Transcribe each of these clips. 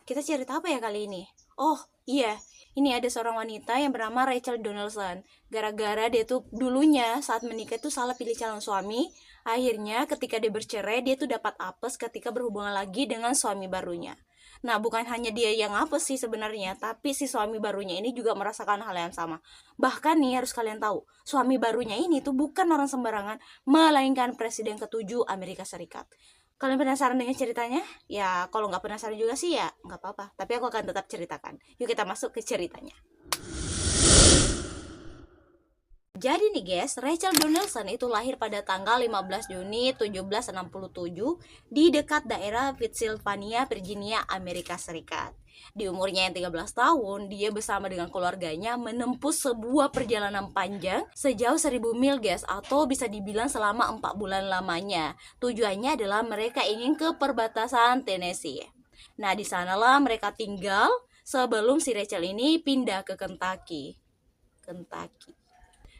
Kita cerita apa ya kali ini? Oh, iya. Ini ada seorang wanita yang bernama Rachel Donaldson. Gara-gara dia tuh dulunya saat menikah tuh salah pilih calon suami. Akhirnya ketika dia bercerai, dia tuh dapat apes ketika berhubungan lagi dengan suami barunya. Nah, bukan hanya dia yang apes sih sebenarnya, tapi si suami barunya ini juga merasakan hal yang sama. Bahkan nih harus kalian tahu, suami barunya ini tuh bukan orang sembarangan, melainkan Presiden ketujuh Amerika Serikat. Kalian penasaran dengan ceritanya? Ya, kalau nggak penasaran juga sih ya nggak apa-apa. Tapi aku akan tetap ceritakan. Yuk kita masuk ke ceritanya. Jadi nih guys, Rachel Donaldson itu lahir pada tanggal 15 Juni 1767 di dekat daerah Pennsylvania, Virginia, Amerika Serikat. Di umurnya yang 13 tahun, dia bersama dengan keluarganya menempuh sebuah perjalanan panjang sejauh 1000 mil guys, atau bisa dibilang selama 4 bulan lamanya. Tujuannya adalah mereka ingin ke perbatasan Tennessee. Nah, di sanalah mereka tinggal sebelum si Rachel ini pindah ke Kentucky. Kentucky.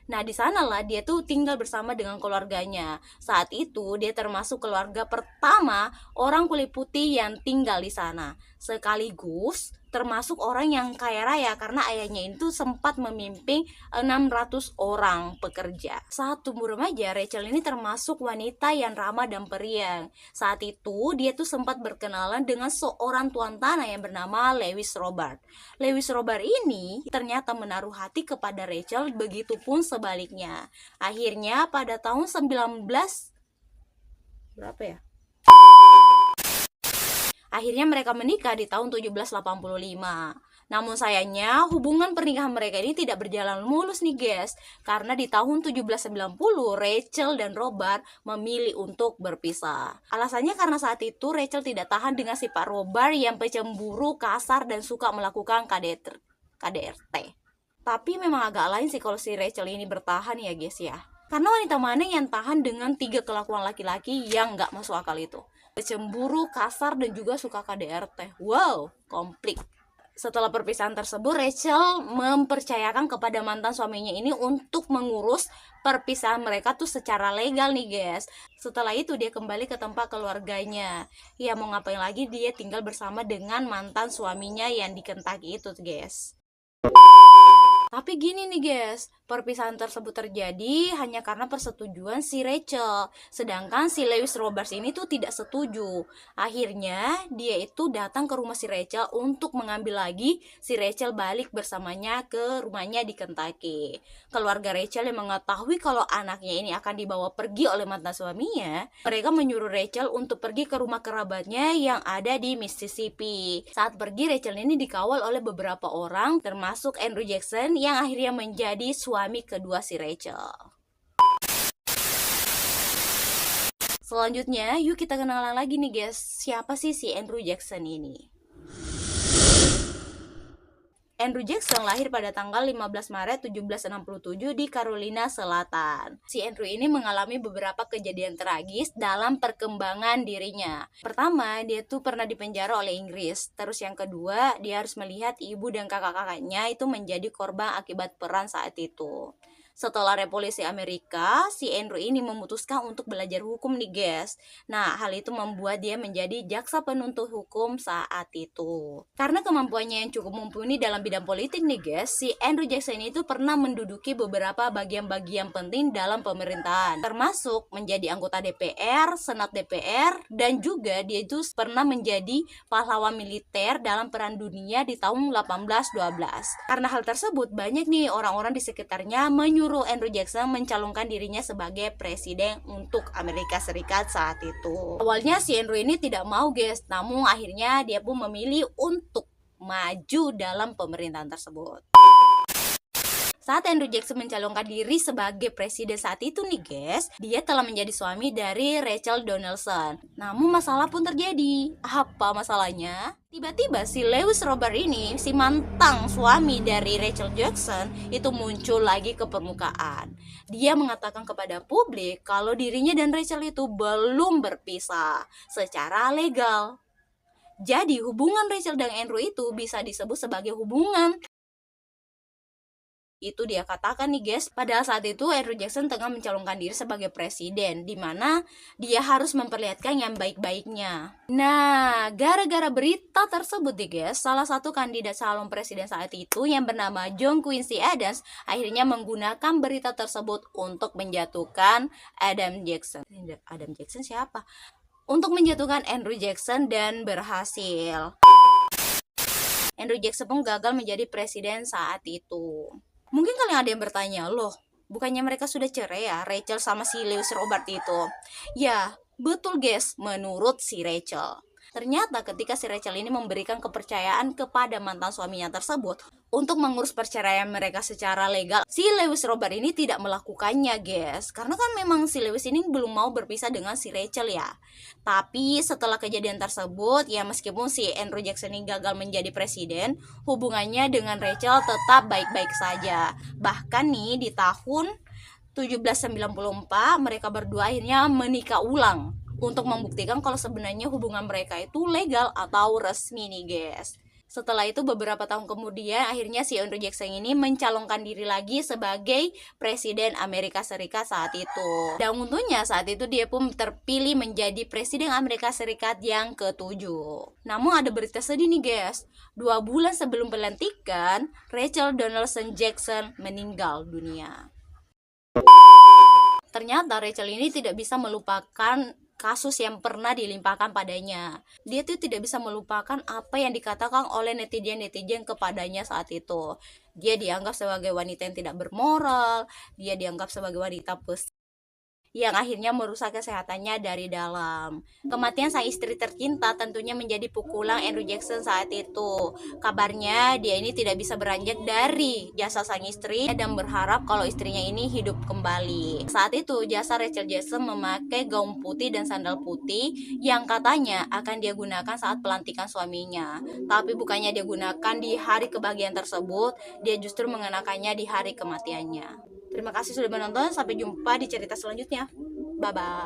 Nah, di sanalah dia tuh tinggal bersama dengan keluarganya. Saat itu dia termasuk keluarga pertama orang kulit putih yang tinggal di sana. Sekaligus termasuk orang yang kaya raya karena ayahnya itu sempat memimpin 600 orang pekerja. Saat tumbuh remaja, Rachel ini termasuk wanita yang ramah dan periang. Saat itu dia tuh sempat berkenalan dengan seorang tuan tanah yang bernama Lewis Robert. Lewis Robert ini ternyata menaruh hati kepada Rachel, begitupun sebaliknya. Akhirnya pada tahun 19 berapa ya? Akhirnya mereka menikah di tahun 1785. Namun sayangnya hubungan pernikahan mereka ini tidak berjalan mulus nih guys. Karena di tahun 1790 Rachel dan Robert memilih untuk berpisah. Alasannya karena saat itu Rachel tidak tahan dengan sifat Robert yang pecemburu, kasar, dan suka melakukan KDRT. Tapi memang agak lain sih kalau si Rachel ini bertahan ya guys ya. Karena wanita mana yang tahan dengan 3 kelakuan laki-laki yang gak masuk akal itu? Cemburu, kasar, dan juga suka KDRT. Wow, komplit. Setelah perpisahan tersebut, Rachel mempercayakan kepada mantan suaminya ini untuk mengurus perpisahan mereka tuh secara legal nih guys. Setelah itu dia kembali ke tempat keluarganya. Ya mau ngapain lagi, dia tinggal bersama dengan mantan suaminya yang di Kentucky itu guys. Tapi gini nih guys, perpisahan tersebut terjadi hanya karena persetujuan si Rachel. Sedangkan si Lewis Roberts ini tuh tidak setuju. Akhirnya dia itu datang ke rumah si Rachel untuk mengambil lagi si Rachel balik bersamanya ke rumahnya di Kentucky. Keluarga Rachel yang mengetahui kalau anaknya ini akan dibawa pergi oleh mantan suaminya, mereka menyuruh Rachel untuk pergi ke rumah kerabatnya yang ada di Mississippi. Saat pergi, Rachel ini dikawal oleh beberapa orang termasuk Andrew Jackson yang akhirnya menjadi suami kedua si Rachel. Selanjutnya, yuk kita kenalan lagi nih guys. Siapa sih si Andrew Jackson ini? Andrew Jackson lahir pada tanggal 15 Maret 1767 di Carolina Selatan. Si Andrew ini mengalami beberapa kejadian tragis dalam perkembangan dirinya. Pertama, dia tuh pernah dipenjara oleh Inggris. Terus yang kedua, dia harus melihat ibu dan kakak-kakaknya itu menjadi korban akibat perang saat itu. Setelah revolusi Amerika, si Andrew ini memutuskan untuk belajar hukum nih guys. Nah, hal itu membuat dia menjadi jaksa penuntut hukum saat itu. Karena kemampuannya yang cukup mumpuni dalam bidang politik nih guys, si Andrew Jackson itu pernah menduduki beberapa bagian-bagian penting dalam pemerintahan, termasuk menjadi anggota DPR, Senat DPR, dan juga dia itu pernah menjadi pahlawan militer dalam Perang Dunia di tahun 1812. Karena hal tersebut, banyak nih orang-orang di sekitarnya menyuruh Andrew Jackson mencalonkan dirinya sebagai presiden untuk Amerika Serikat saat itu. Awalnya si Andrew ini tidak mau guys, namun akhirnya dia pun memilih untuk maju dalam pemerintahan tersebut. Saat Andrew Jackson mencalonkan diri sebagai presiden saat itu nih guys, dia telah menjadi suami dari Rachel Donaldson. Namun masalah pun terjadi. Apa masalahnya? Tiba-tiba si Lewis Robert ini, si mantan suami dari Rachel Jackson, itu muncul lagi ke permukaan. Dia mengatakan kepada publik kalau dirinya dan Rachel itu belum berpisah secara legal. Jadi hubungan Rachel dan Andrew itu bisa disebut sebagai hubungan Itu dia katakan nih guys, padahal saat itu Andrew Jackson tengah mencalonkan diri sebagai presiden, di mana dia harus memperlihatkan yang baik-baiknya. Nah, gara-gara berita tersebut nih guys, salah satu kandidat calon presiden saat itu yang bernama John Quincy Adams akhirnya menggunakan berita tersebut untuk menjatuhkan Adam Jackson. Adam Jackson siapa? Untuk menjatuhkan Andrew Jackson, dan berhasil. Andrew Jackson pun gagal menjadi presiden saat itu. Mungkin kalian ada yang bertanya, loh, bukannya mereka sudah cerai ya, Rachel sama si Lewis Robert itu? Ya, betul guys, menurut si Rachel. Ternyata ketika si Rachel ini memberikan kepercayaan kepada mantan suaminya tersebut untuk mengurus perceraian mereka secara legal, si Lewis Robert ini tidak melakukannya guys. Karena kan memang si Lewis ini belum mau berpisah dengan si Rachel ya. Tapi setelah kejadian tersebut, ya meskipun si Andrew Jackson ini gagal menjadi presiden, hubungannya dengan Rachel tetap baik-baik saja. Bahkan nih di tahun 1794 mereka berdua akhirnya menikah ulang untuk membuktikan kalau sebenarnya hubungan mereka itu legal atau resmi nih guys. Setelah itu beberapa tahun kemudian akhirnya si Andrew Jackson ini mencalonkan diri lagi sebagai presiden Amerika Serikat saat itu. Dan untungnya saat itu dia pun terpilih menjadi presiden Amerika Serikat yang ke-7. Namun ada berita sedih nih guys. 2 bulan sebelum pelantikan, Rachel Donaldson Jackson meninggal dunia. Ternyata Rachel ini tidak bisa melupakan kasus yang pernah dilimpahkan padanya. Dia tuh tidak bisa melupakan apa yang dikatakan oleh netizen-netizen kepadanya saat itu. Dia dianggap sebagai wanita yang tidak bermoral, dia dianggap sebagai wanita yang akhirnya merusak kesehatannya dari dalam. Kematian sang istri tercinta tentunya menjadi pukulan Andrew Jackson saat itu. Kabarnya dia ini tidak bisa beranjak dari jasa sang istri dan berharap kalau istrinya ini hidup kembali. Saat itu jasa Rachel Jackson memakai gaun putih dan sandal putih yang katanya akan dia gunakan saat pelantikan suaminya. Tapi bukannya dia gunakan di hari kebahagiaan tersebut, dia justru mengenakannya di hari kematiannya. Terima kasih sudah menonton, sampai jumpa di cerita selanjutnya. Bye-bye.